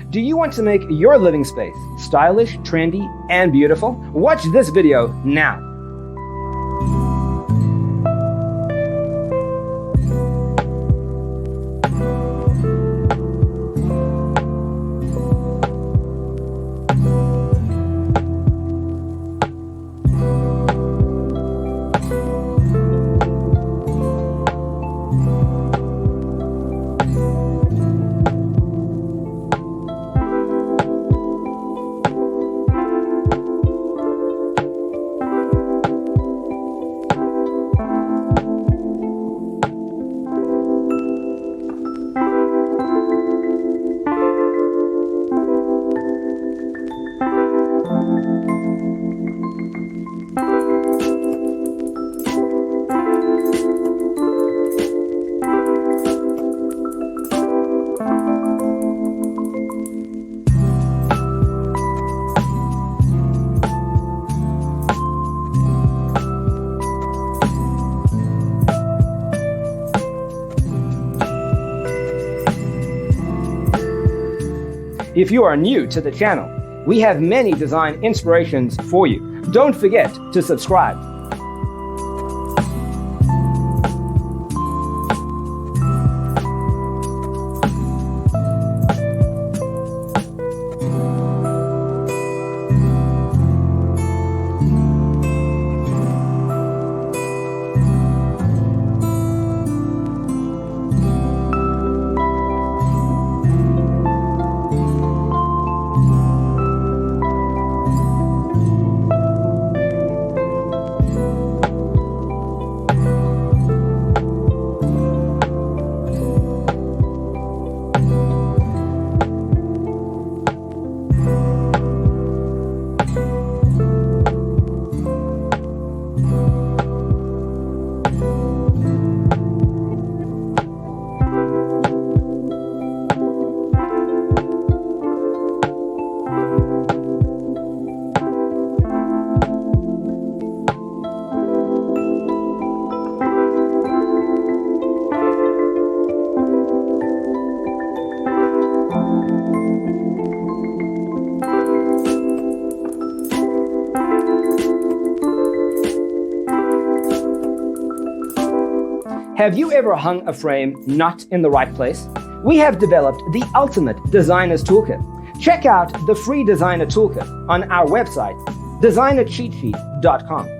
Do you want to make your living space stylish, trendy, and beautiful? Watch this video now. If you are new to the channel, we have many design inspirations for you. Don't forget to subscribe. Have you ever hung a frame not in the right place? We have developed the ultimate designer's toolkit. Check out the free designer toolkit on our website, designercheatsheet.com.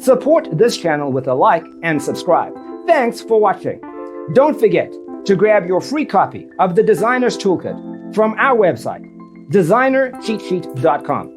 Support this channel with a like and subscribe. Thanks for watching. Don't forget to grab your free copy of the Designer's Toolkit from our website, designercheatsheet.com.